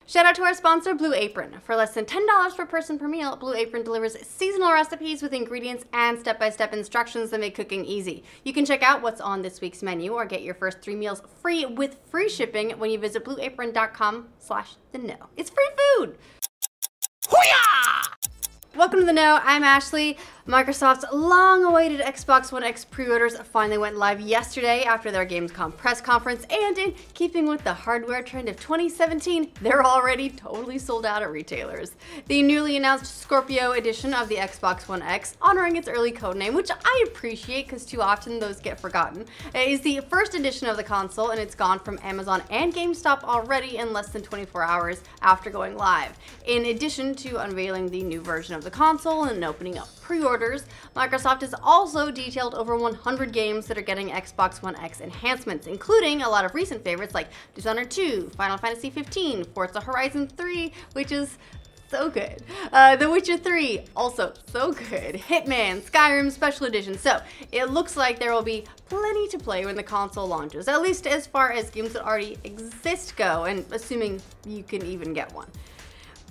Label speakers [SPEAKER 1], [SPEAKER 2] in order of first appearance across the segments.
[SPEAKER 1] Shout out to our sponsor, Blue Apron. For less than $10 per person per meal, Blue Apron delivers seasonal recipes with ingredients and step-by-step instructions that make cooking easy. You can check out what's on this week's menu or get your first 3 meals free with free shipping when you visit blueapron.com/theknow. It's free food! Hoo-yah! Welcome to The Know, I'm Ashley. Microsoft's long-awaited Xbox One X pre-orders finally went live yesterday after their Gamescom press conference, and in keeping with the hardware trend of 2017, they're already totally sold out at retailers. The newly announced Scorpio edition of the Xbox One X, honoring its early codename, which I appreciate because too often those get forgotten, is the first edition of the console, and it's gone from Amazon and GameStop already in less than 24 hours after going live. In addition to unveiling the new version of the console and opening up pre-orders, Microsoft has also detailed over 100 games that are getting Xbox One X enhancements, including a lot of recent favorites like Dishonored 2, Final Fantasy 15, Forza Horizon 3, which is so good, The Witcher 3, also so good, Hitman, Skyrim Special Edition. So it looks like there will be plenty to play when the console launches, at least as far as games that already exist go, and assuming you can even get one.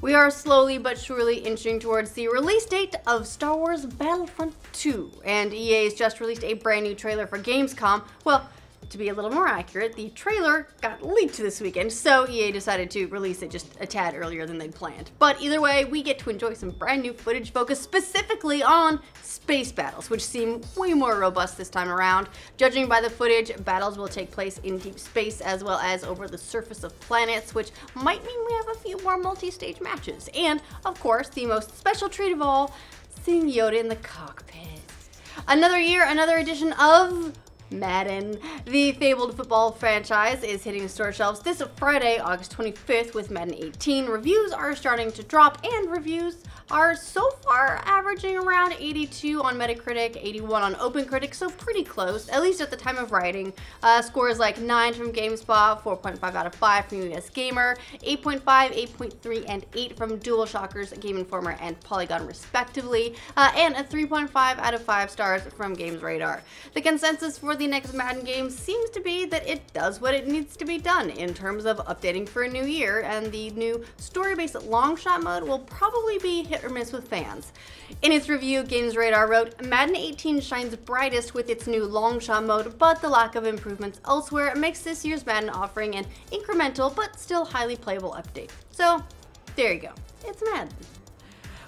[SPEAKER 1] We are slowly but surely inching towards the release date of Star Wars Battlefront 2, and EA has just released a brand new trailer for Gamescom. Well, to be a little more accurate, the trailer got leaked this weekend, so EA decided to release it just a tad earlier than they'd planned. But either way, we get to enjoy some brand new footage focused specifically on space battles, which seem way more robust this time around. Judging by the footage, battles will take place in deep space as well as over the surface of planets, which might mean we have a few more multi-stage matches. And, of course, the most special treat of all, seeing Yoda in the cockpit. Another year, another edition of Madden. The fabled football franchise is hitting store shelves this Friday, August 25th with Madden 18. Reviews are starting to drop, and reviews are so far averaging around 82 on Metacritic, 81 on OpenCritic, so pretty close, at least at the time of writing. Scores like 9 from GameSpot, 4.5 out of 5 from US Gamer, 8.5, 8.3, and 8 from DualShockers, Game Informer, and Polygon respectively, and a 3.5 out of 5 stars from Games Radar. The consensus for the next Madden game seems to be that it does what it needs to be done in terms of updating for a new year, and the new story-based long shot mode will probably be hit or miss with fans. In its review, Games Radar wrote, Madden 18 shines brightest with its new long shot mode, but the lack of improvements elsewhere makes this year's Madden offering an incremental but still highly playable update. So there you go, it's Madden.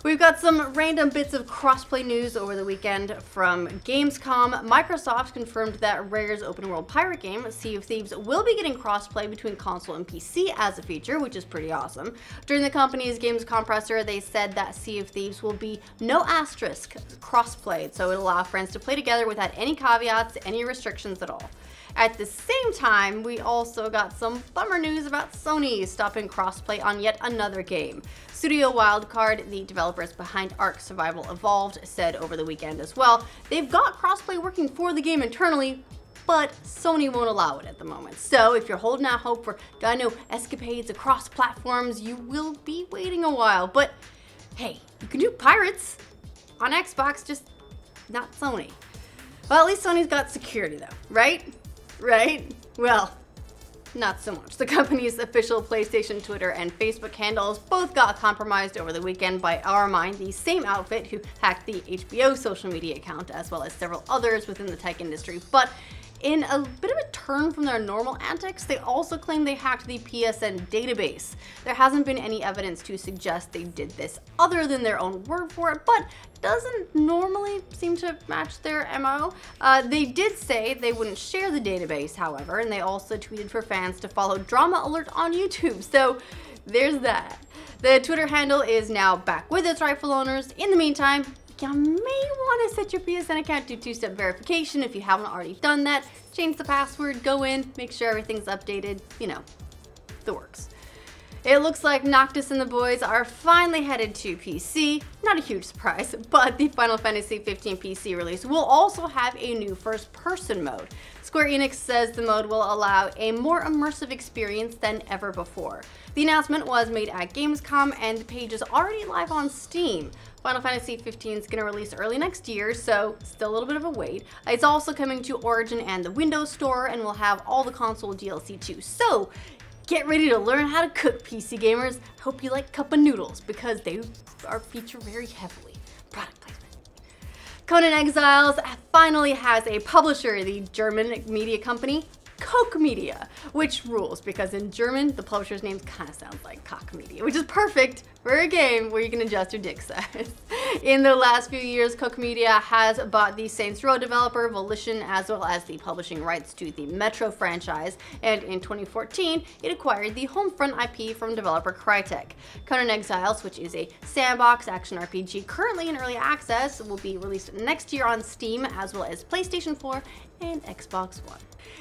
[SPEAKER 1] We've got some random bits of crossplay news over the weekend from Gamescom. Microsoft confirmed that Rare's open world pirate game, Sea of Thieves, will be getting crossplay between console and PC as a feature, which is pretty awesome. During the company's Gamescom presser, they said that Sea of Thieves will be no asterisk crossplay, so it'll allow friends to play together without any caveats, any restrictions at all. At the same time, we also got some bummer news about Sony stopping crossplay on yet another game. Studio Wildcard, the developers behind Ark Survival Evolved, said over the weekend as well, they've got crossplay working for the game internally, but Sony won't allow it at the moment. So if you're holding out hope for Dino escapades across platforms, you will be waiting a while. But hey, you can do Pirates on Xbox, just not Sony. Well, at least Sony's got security though, right? Right? Well, not so much. The company's official PlayStation, Twitter, and Facebook handles both got compromised over the weekend by Ourmind, the same outfit who hacked the HBO social media account, as well as several others within the tech industry. But in a bit of a turn from their normal antics, they also claim they hacked the PSN database. There hasn't been any evidence to suggest they did this other than their own word for it, but doesn't normally seem to match their MO. They did say they wouldn't share the database, however, and they also tweeted for fans to follow Drama Alert on YouTube, so there's that. The Twitter handle is now back with its rightful owners. In the meantime, you may want to set your PSN account to two-step verification if you haven't already done that. Change the password, go in, make sure everything's updated, you know, the works. It looks like Noctis and the boys are finally headed to PC. Not a huge surprise, but the Final Fantasy 15 PC release will also have a new first-person mode. Square Enix says the mode will allow a more immersive experience than ever before. The announcement was made at Gamescom, and the page is already live on Steam. Final Fantasy 15 is going to release early next year, so still a little bit of a wait. It's also coming to Origin and the Windows Store, and will have all the console DLC too. So Get ready to learn how to cook, PC gamers. Hope you like cup of noodles because they are featured very heavily. Product placement. Conan Exiles finally has a publisher, the German media company Koch Media, which rules because in German the publisher's name kind of sounds like cock media, which is perfect for a game where you can adjust your dick size. In the last few years, Koch Media has bought the Saints Row developer Volition as well as the publishing rights to the Metro franchise, and in 2014 it acquired the Homefront IP from developer Crytek. Conan Exiles, which is a sandbox action RPG currently in early access, will be released next year on Steam as well as PlayStation 4 and Xbox One.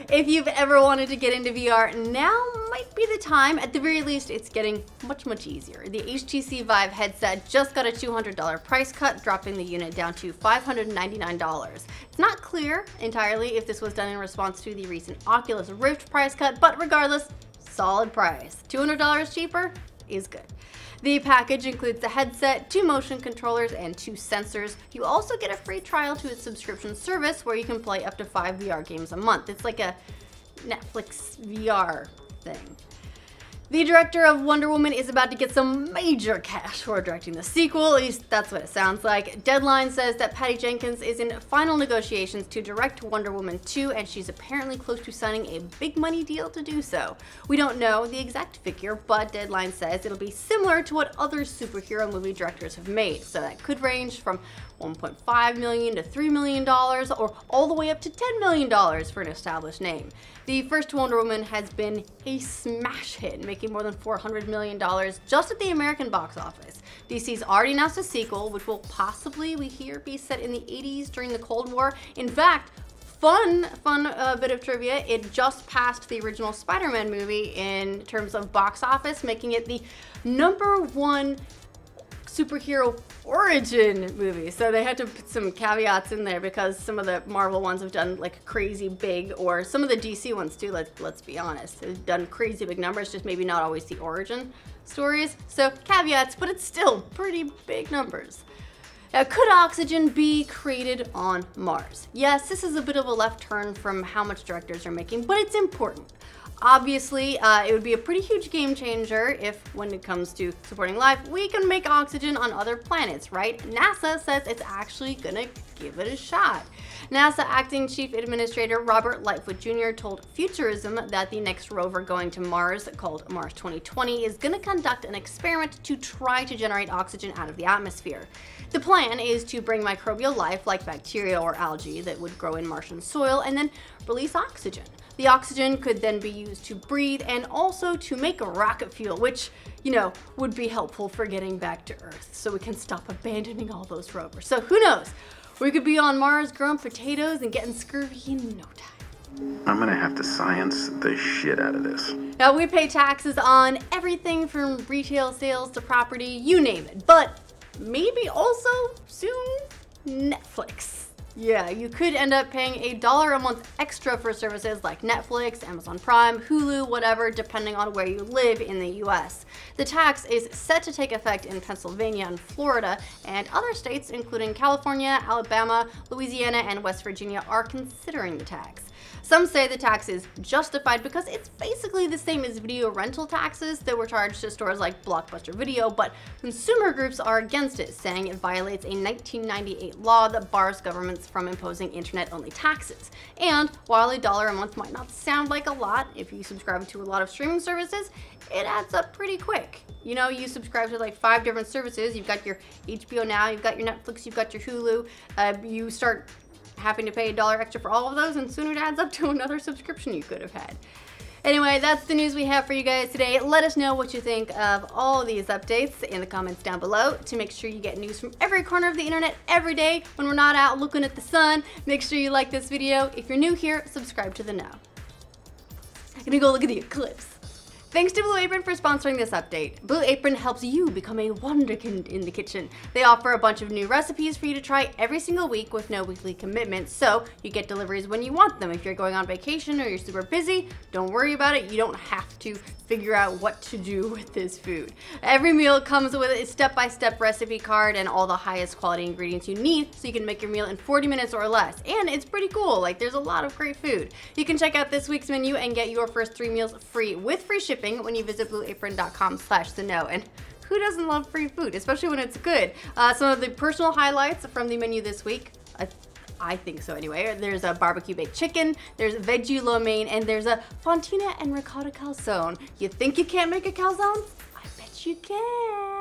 [SPEAKER 1] If you've ever wanted to get into VR, now might be the time. At the very least, it's getting much easier. The HTC Vive headset just got a $200 price cut, dropping the unit down to $599. It's not clear entirely if this was done in response to the recent Oculus Rift price cut, but regardless, solid price. $200 cheaper is good. The package includes the headset, 2 motion controllers, and 2 sensors. You also get a free trial to its subscription service where you can play up to 5 VR games a month. It's like a Netflix VR thing. The director of Wonder Woman is about to get some major cash for directing the sequel, at least that's what it sounds like. Deadline says that Patty Jenkins is in final negotiations to direct Wonder Woman 2, and she's apparently close to signing a big money deal to do so. We don't know the exact figure, but Deadline says it'll be similar to what other superhero movie directors have made, so that could range from $1.5 million to $3 million, or all the way up to $10 million for an established name. The first Wonder Woman has been a smash hit, making more than $400 million just at the American box office. DC's already announced a sequel, which will possibly, we hear, be set in the 80s during the Cold War. In fact, fun bit of trivia, it just passed the original Spider-Man movie in terms of box office, making it the #1 superhero origin movie. So they had to put some caveats in there because some of the Marvel ones have done like crazy big, or some of the DC ones too, let's be honest, have done crazy big numbers, just maybe not always the origin stories. So caveats, but it's still pretty big numbers. Now, could oxygen be created on Mars? Yes, this is a bit of a left turn from how much directors are making, but it's important. Obviously, it would be a pretty huge game changer if, when it comes to supporting life, we can make oxygen on other planets, right? NASA says it's actually gonna give it a shot. NASA Acting Chief Administrator Robert Lightfoot Jr. told Futurism that the next rover going to Mars, called Mars 2020, is gonna conduct an experiment to try to generate oxygen out of the atmosphere. The plan is to bring microbial life, like bacteria or algae that would grow in Martian soil, and then release oxygen. The oxygen could then be used to breathe and also to make rocket fuel, which, you know, would be helpful for getting back to Earth so we can stop abandoning all those rovers. So who knows? We could be on Mars growing potatoes and getting scurvy in no time.
[SPEAKER 2] I'm gonna have to science the shit out of this.
[SPEAKER 1] Now, we pay taxes on everything from retail sales to property, you name it, but maybe also soon Netflix. Yeah, you could end up paying $1 a month extra for services like Netflix, Amazon Prime, Hulu, whatever, depending on where you live in the US. The tax is set to take effect in Pennsylvania and Florida, and other states, including California, Alabama, Louisiana, and West Virginia, are considering the tax. Some say the tax is justified because it's basically the same as video rental taxes that were charged to stores like Blockbuster Video, but consumer groups are against it, saying it violates a 1998 law that bars governments from imposing internet-only taxes. And while $1 a month might not sound like a lot, if you subscribe to a lot of streaming services, it adds up pretty quick. You know, you subscribe to like 5 different services, you've got your HBO Now, you've got your Netflix, you've got your Hulu, you start having to pay $1 extra for all of those, and soon it adds up to another subscription you could have had. Anyway, that's the news we have for you guys today. Let us know what you think of all of these updates in the comments down below. To make sure you get news from every corner of the internet every day when we're not out looking at the sun, make sure you like this video. If you're new here, subscribe to the Now. I'm gonna go look at the eclipse. Thanks to Blue Apron for sponsoring this update. Blue Apron helps you become a wonderkind in the kitchen. They offer a bunch of new recipes for you to try every single week with no weekly commitment, so you get deliveries when you want them. If you're going on vacation or you're super busy, don't worry about it. You don't have to figure out what to do with this food. Every meal comes with a step-by-step recipe card and all the highest quality ingredients you need so you can make your meal in 40 minutes or less. And it's pretty cool. Like, there's a lot of great food. You can check out this week's menu and get your first 3 meals free with free shipping shipping when you visit blueapron.com/theknow. And who doesn't love free food, especially when it's good? Some of the personal highlights from the menu this week, I think so anyway. There's a barbecue baked chicken, there's veggie lo mein, and there's a fontina and ricotta calzone. You think you can't make a calzone? I bet you can.